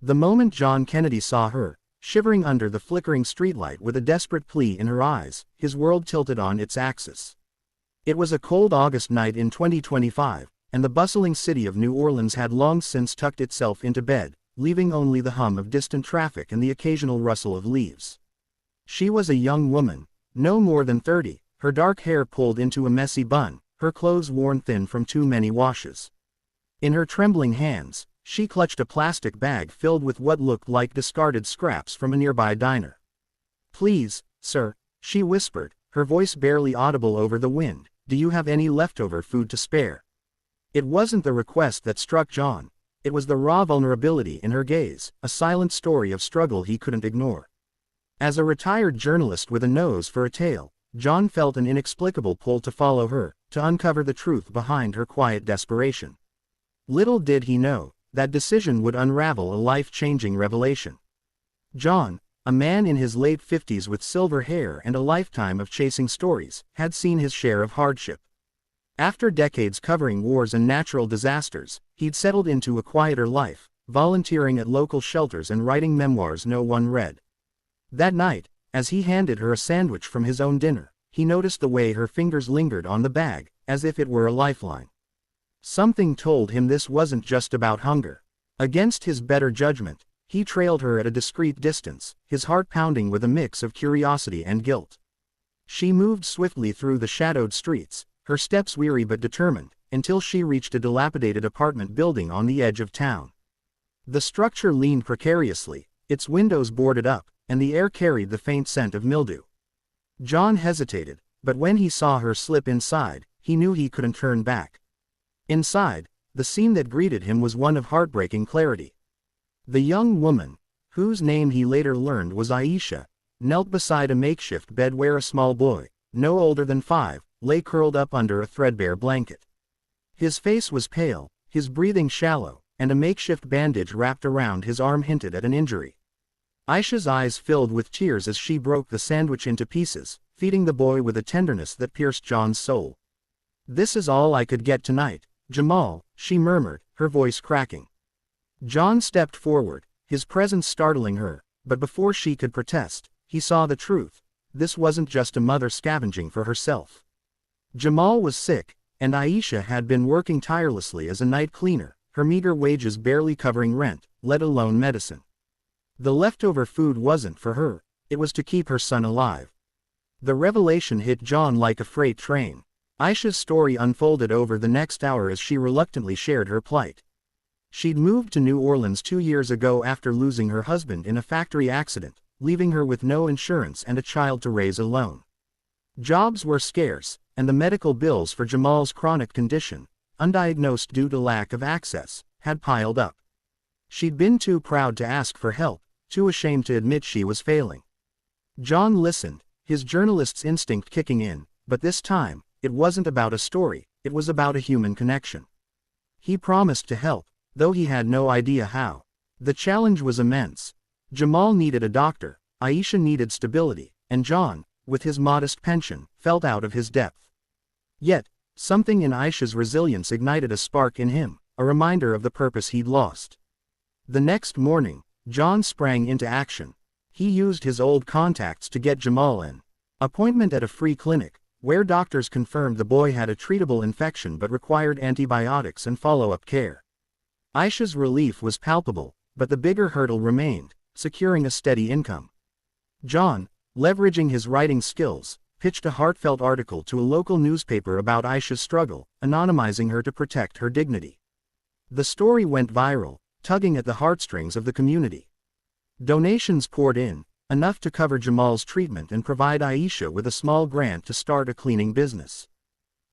The moment John Kennedy saw her, shivering under the flickering streetlight with a desperate plea in her eyes, his world tilted on its axis. It was a cold August night in 2025, and the bustling city of New Orleans had long since tucked itself into bed, leaving only the hum of distant traffic and the occasional rustle of leaves. She was a young woman, no more than 30, her dark hair pulled into a messy bun, her clothes worn thin from too many washes. In her trembling hands, she clutched a plastic bag filled with what looked like discarded scraps from a nearby diner. "Please, sir," she whispered, her voice barely audible over the wind, "do you have any leftover food to spare?" It wasn't the request that struck John. It was the raw vulnerability in her gaze, a silent story of struggle he couldn't ignore. As a retired journalist with a nose for a tale, John felt an inexplicable pull to follow her, to uncover the truth behind her quiet desperation. Little did he know, that decision would unravel a life-changing revelation. John, a man in his late 50s with silver hair and a lifetime of chasing stories, had seen his share of hardship. After decades covering wars and natural disasters, he'd settled into a quieter life, volunteering at local shelters and writing memoirs no one read. That night, as he handed her a sandwich from his own dinner, he noticed the way her fingers lingered on the bag, as if it were a lifeline. Something told him this wasn't just about hunger. Against his better judgment, he trailed her at a discreet distance, his heart pounding with a mix of curiosity and guilt. She moved swiftly through the shadowed streets, her steps weary but determined, until she reached a dilapidated apartment building on the edge of town. The structure leaned precariously, its windows boarded up, and the air carried the faint scent of mildew. John hesitated, but when he saw her slip inside, he knew he couldn't turn back. Inside, the scene that greeted him was one of heartbreaking clarity. The young woman, whose name he later learned was Aisha, knelt beside a makeshift bed where a small boy, no older than 5, lay curled up under a threadbare blanket. His face was pale, his breathing shallow, and a makeshift bandage wrapped around his arm hinted at an injury. Aisha's eyes filled with tears as she broke the sandwich into pieces, feeding the boy with a tenderness that pierced John's soul. "This is all I could get tonight, Jamal," she murmured, her voice cracking. John stepped forward, his presence startling her, but before she could protest, he saw the truth. This wasn't just a mother scavenging for herself. Jamal was sick, and Aisha had been working tirelessly as a night cleaner, her meager wages barely covering rent, let alone medicine. The leftover food wasn't for her, it was to keep her son alive. The revelation hit John like a freight train. Aisha's story unfolded over the next hour as she reluctantly shared her plight. She'd moved to New Orleans 2 years ago after losing her husband in a factory accident, leaving her with no insurance and a child to raise alone. Jobs were scarce, and the medical bills for Jamal's chronic condition, undiagnosed due to lack of access, had piled up. She'd been too proud to ask for help, too ashamed to admit she was failing. John listened, his journalist's instinct kicking in, but this time, it wasn't about a story, it was about a human connection. He promised to help, though he had no idea how. The challenge was immense. Jamal needed a doctor, Aisha needed stability, and John, with his modest pension, felt out of his depth. Yet, something in Aisha's resilience ignited a spark in him, a reminder of the purpose he'd lost. The next morning, John sprang into action. He used his old contacts to get Jamal an appointment at a free clinic, where doctors confirmed the boy had a treatable infection but required antibiotics and follow-up care. Aisha's relief was palpable, but the bigger hurdle remained, securing a steady income. John, leveraging his writing skills, pitched a heartfelt article to a local newspaper about Aisha's struggle, anonymizing her to protect her dignity. The story went viral, tugging at the heartstrings of the community. Donations poured in, enough to cover Jamal's treatment and provide Aisha with a small grant to start a cleaning business.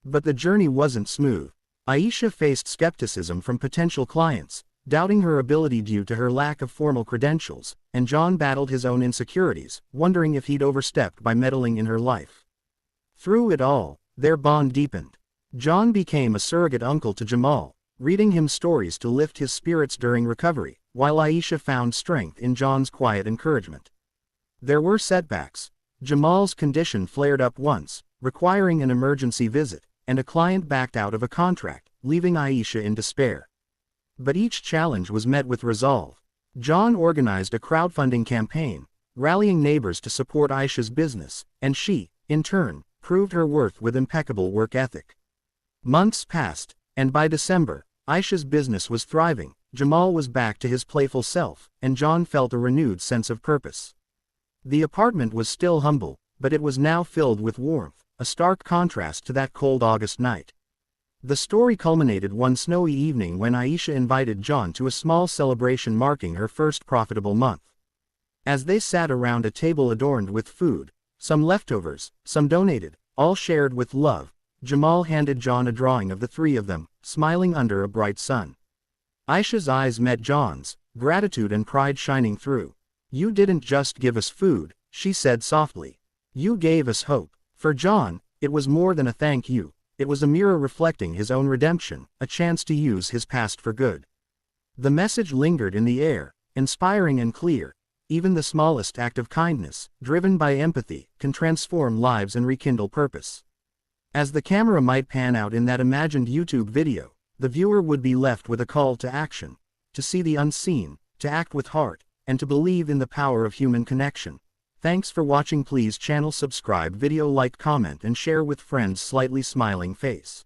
But the journey wasn't smooth. Aisha faced skepticism from potential clients, doubting her ability due to her lack of formal credentials, and John battled his own insecurities, wondering if he'd overstepped by meddling in her life. Through it all, their bond deepened. John became a surrogate uncle to Jamal, reading him stories to lift his spirits during recovery, while Aisha found strength in John's quiet encouragement. There were setbacks. Jamal's condition flared up once, requiring an emergency visit, and a client backed out of a contract, leaving Aisha in despair. But each challenge was met with resolve. John organized a crowdfunding campaign, rallying neighbors to support Aisha's business, and she, in turn, proved her worth with impeccable work ethic. Months passed, and by December, Aisha's business was thriving, Jamal was back to his playful self, and John felt a renewed sense of purpose. The apartment was still humble, but it was now filled with warmth, a stark contrast to that cold August night. The story culminated one snowy evening when Aisha invited John to a small celebration marking her first profitable month. As they sat around a table adorned with food, some leftovers, some donated, all shared with love, Jamal handed John a drawing of the three of them, smiling under a bright sun. Aisha's eyes met John's, gratitude and pride shining through. "You didn't just give us food," she said softly. "You gave us hope." For John, it was more than a thank you. It was a mirror reflecting his own redemption, a chance to use his past for good. The message lingered in the air, inspiring and clear. Even the smallest act of kindness, driven by empathy, can transform lives and rekindle purpose. As the camera might pan out in that imagined YouTube video, the viewer would be left with a call to action, to see the unseen, to act with heart, and to believe in the power of human connection. Thanks for watching. Please channel subscribe, video like, comment and share with friends. Slightly smiling face.